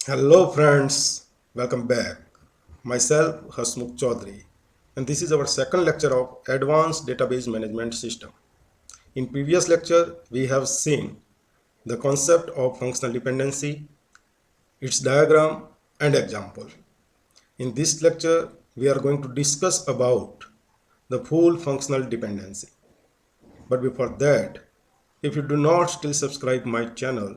Hello, friends. Welcome back. Myself, Hasmukh Chaudhary, and this is our second lecture of Advanced Database Management System. In previous lecture, we have seen the concept of functional dependency, its diagram, and example. In this lecture, we are going to discuss about the full functional dependency. But before that, if you do not still subscribe my channel,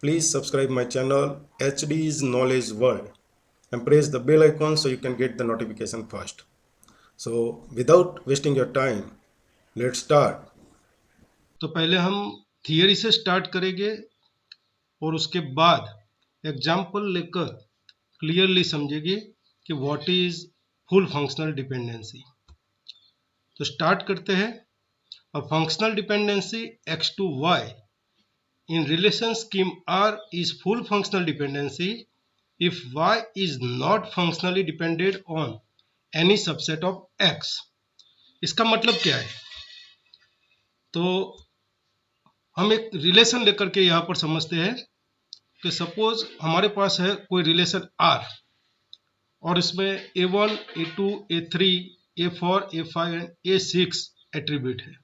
please subscribe my channel HD's Knowledge World and press the bell icon so you can get the notification first. So without wasting your time, let's start. तो पहले हम theory से start करेंगे और उसके बाद example लेकर clearly समझेंगे कि what is full functional dependency. तो स्टार्ट करते हैं। A functional dependency x to y in relation scheme R is full functional dependency if y is not functionally dependent on any subset of x। इसका मतलब क्या है? तो हम एक रिलेशन लेकर के यहाँ पर समझते हैं कि सपोज हमारे पास है कोई रिलेशन R और इसमें A1, A2, A3, A4, A5 and A6 attribute है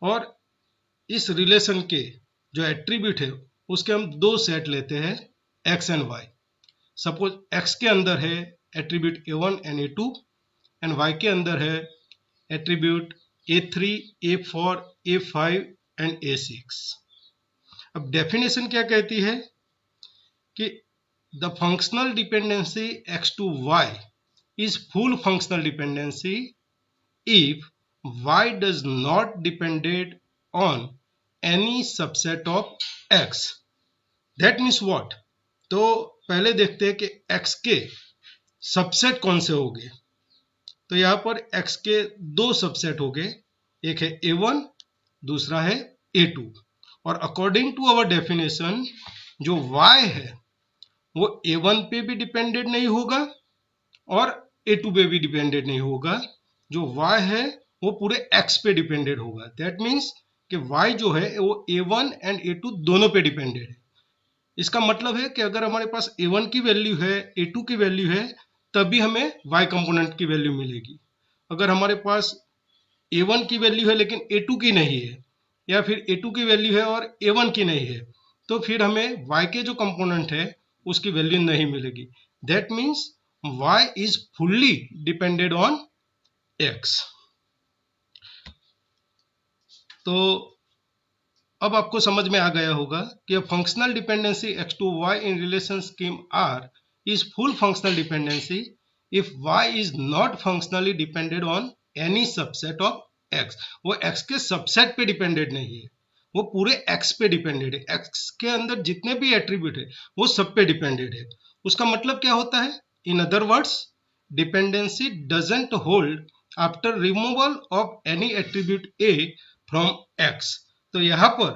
और इस रिलेशन के जो एट्रीब्यूट है उसके हम दो सेट लेते हैं X and Y। Suppose X के अंदर है attribute A1 and A2 and Y के अंदर है attribute A3, A4, A5 and A6। अब डेफिनेशन क्या कहती है कि the functional dependency x to y is full functional dependency if y does not dependent on any subset of x। that means what? तो पहले देखते हैं कि x के सबसेट कौन से हो गए। तो यहाँ पर x के दो सबसेट हो गए, एक है A1, दूसरा है A2 और अकॉर्डिंग टू अवर डेफिनेशन जो y है वो A1 पे भी डिपेंडेंट नहीं होगा और A2 पे भी डिपेंडेंट नहीं होगा। जो Y है वो पूरे X पे डिपेंडेंट होगा। दैट मीन्स कि Y जो है वो A1 एंड A2 दोनों पे डिपेंडेंट है। इसका मतलब है कि अगर हमारे पास A1 की वैल्यू है, A2 की वैल्यू है, तभी हमें Y कंपोनेंट की वैल्यू मिलेगी। अगर हमारे पास A1 की वैल्यू है लेकिन A2 की नहीं है, या फिर A2 की वैल्यू है और A1 की नहीं है, तो फिर हमें Y के जो कंपोनेंट है उसकी वैल्यू नहीं मिलेगी। That means Y is fully depended on X। तो अब आपको समझ में आ गया होगा कि functional dependency x to y in relation scheme R is full functional dependency if y is not functionally depended on any subset of x। वो x के सबसेट पे डिपेंडेड नहीं है, वो पूरे x पे डिपेंडेड है। x के अंदर जितने भी एट्रीब्यूट है वो सब पे डिपेंडेड है। उसका मतलब क्या होता है? In other words, dependency doesn't hold after removal of any attribute a from x। तो यहाँ पर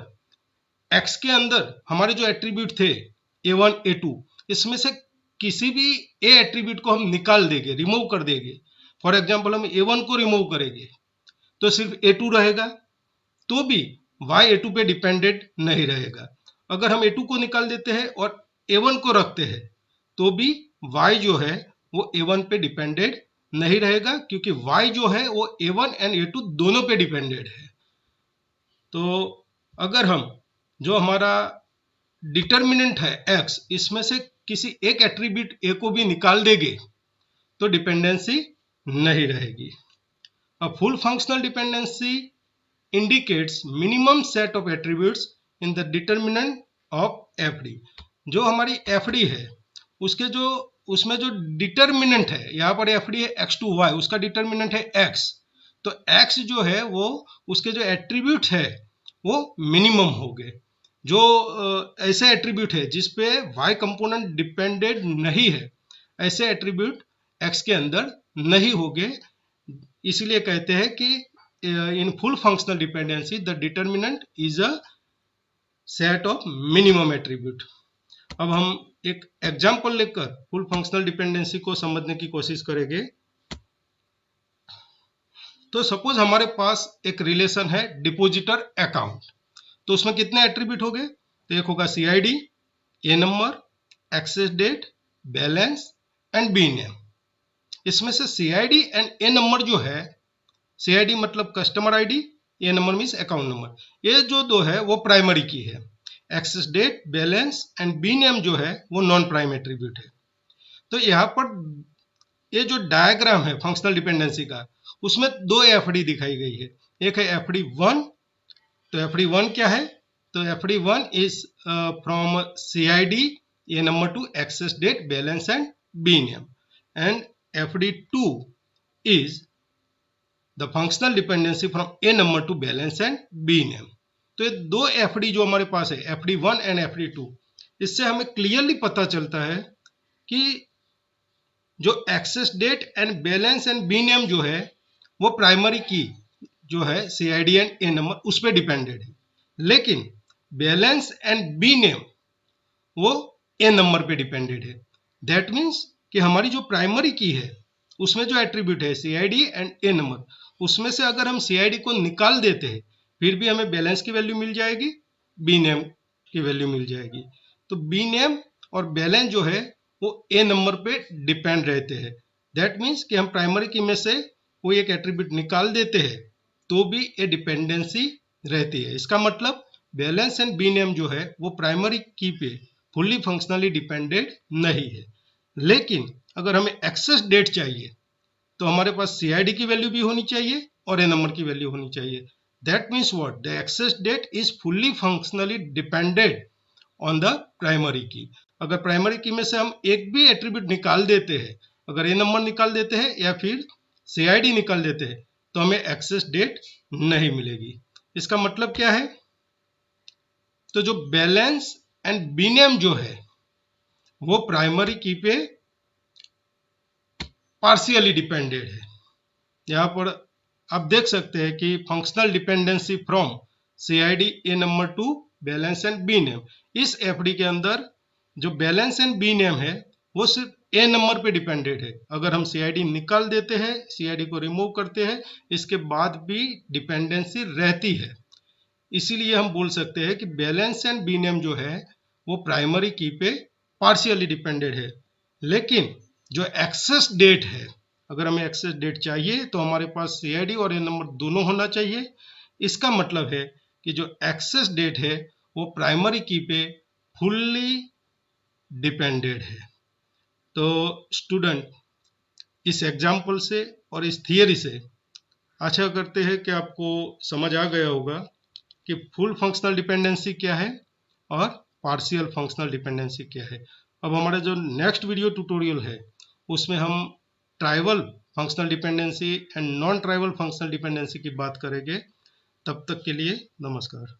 x के अंदर हमारे जो एट्रीब्यूट थे A1, A2, इसमें से किसी भी A एट्रीब्यूट को हम निकाल देंगे, रिमूव कर देंगे। फॉर एग्जांपल हम A1 को रिमूव करेंगे तो सिर्फ A2 रहेगा, तो भी Y A2 पे डिपेंडेंट नहीं रहेगा। अगर हम A2 को निकाल देते हैं और A1 को रखते हैं तो भी Y जो है वो A1 पे डिपेंडेंट नहीं रहेगा, क्योंकि Y जो है वो A1 एंड A2 दोनों पे डिपेंडेंट है। तो अगर हम जो हमारा डिटर्मिनेंट है x, इसमें से किसी एक एट्रीब्यूट a को भी निकाल देंगे तो डिपेंडेंसी नहीं रहेगी। A full functional dependency indicates minimum set of attributes in the determinant of FD. जो हमारी एफडी है उसके जो उसमें जो डिटर्मिनेंट है, यहाँ पर एफडी है x टू y, उसका डिटर्मिनेंट है x। तो x जो है वो उसके जो एट्रीब्यूट है वो मिनिमम हो गए। जो ऐसे एट्रीब्यूट है जिसपे y कंपोनेंट डिपेंडेंट नहीं है, ऐसे एट्रीब्यूट x के अंदर नहीं होंगे। इसीलिए कहते हैं कि in full functional dependency the determinant is a set of minimum attribute. अब हम एक एग्जांपल लेकर फुल फंक्शनल डिपेंडेंसी को समझने की कोशिश करेंगे। तो सपोज हमारे पास एक रिलेशन है डिपॉजिटर अकाउंट, तो उसमें कितने एट्रीब्यूट हो गए? तो एक होगा CID, A number, access date, balance and B name. इसमें से CID एंड ए नंबर जो है, CID मतलब customer ID, A number means account number, ये जो दो है वो प्राइमरी की है। एक्सेस date, balance and B name जो है वो नॉन प्राइम एट्रीब्यूट है। तो यहाँ पर ये जो डायग्राम है फंक्शनल डिपेंडेंसी का, उसमें दो एफडी दिखाई गई है। एक है FD1, तो FD1 क्या है? तो FD1 is from CID A number to access date, balance and B name, and FD2 is the functional dependency from a number to balance and b name। तो ये दो FD जो हमारे पास है, FD1 एंड FD2, इससे हमें clearly पता चलता है कि जो access date and balance and B name जो है वो प्राइमरी की जो है CID एंड ए नंबर उस पर डिपेंडेड है, लेकिन बैलेंस एंड बी नेम वो ए नंबर पे डिपेंडेड है। दैट मीन्स कि हमारी जो प्राइमरी की है उसमें जो एट्रीब्यूट है CID एंड ए नंबर, उसमें से अगर हम CID को निकाल देते हैं फिर भी हमें बैलेंस की वैल्यू मिल जाएगी, बी नेम की वैल्यू मिल जाएगी। तो बी नेम और बैलेंस जो है वो ए नंबर पे डिपेंड रहते हैं। दैट मीन्स कि हम प्राइमरी की में से कोई एक एट्रीब्यूट निकाल देते हैं तो भी ये डिपेंडेंसी रहती है। इसका मतलब बैलेंस एंड बी नेम जो है वो प्राइमरी की पे फुल्ली फंक्शनली डिपेंडेड नहीं है। लेकिन अगर हमें एक्सेस डेट चाहिए तो हमारे पास CID की वैल्यू भी होनी चाहिए और ए नंबर की वैल्यू होनी चाहिए। That means what? The access date is fully functionally depended on the primary key. अगर प्राइमरी की में से हम एक भी एट्रीब्यूट निकाल देते हैं, अगर ए नंबर निकाल देते हैं या फिर CID निकाल देते हैं, तो हमें एक्सेस डेट नहीं मिलेगी। इसका मतलब क्या है? तो जो बैलेंस एंड बी नेम जो है वो प्राइमरी की पे पार्शियली डिपेंडेड है। यहाँ पर आप देख सकते हैं कि functional dependency from CID A number to balance and B name, इस FD के अंदर जो बैलेंस एंड बी नेम है वो सिर्फ ए नंबर पे डिपेंडेड है। अगर हम CID निकाल देते हैं, CID को रिमूव करते हैं, इसके बाद भी डिपेंडेंसी रहती है। इसीलिए हम बोल सकते हैं कि बैलेंस एंड बी नेम जो है वो प्राइमरी की पे पार्शियली डिपेंडेड है। लेकिन जो एक्सेस डेट है, अगर हमें एक्सेस डेट चाहिए तो हमारे पास CID और ए नंबर दोनों होना चाहिए। इसका मतलब है कि जो एक्सेस डेट है वो प्राइमरी की पे फुल्ली डिपेंडेड है। तो स्टूडेंट, इस एग्जाम्पल से और इस थियरी से आशा करते हैं कि आपको समझ आ गया होगा कि फुल फंक्शनल डिपेंडेंसी क्या है और पार्शियल फंक्शनल डिपेंडेंसी क्या है। अब हमारा जो नेक्स्ट वीडियो ट्यूटोरियल है उसमें हम tribal functional dependency and non tribal functional dependency की बात करेंगे। तब तक के लिए नमस्कार।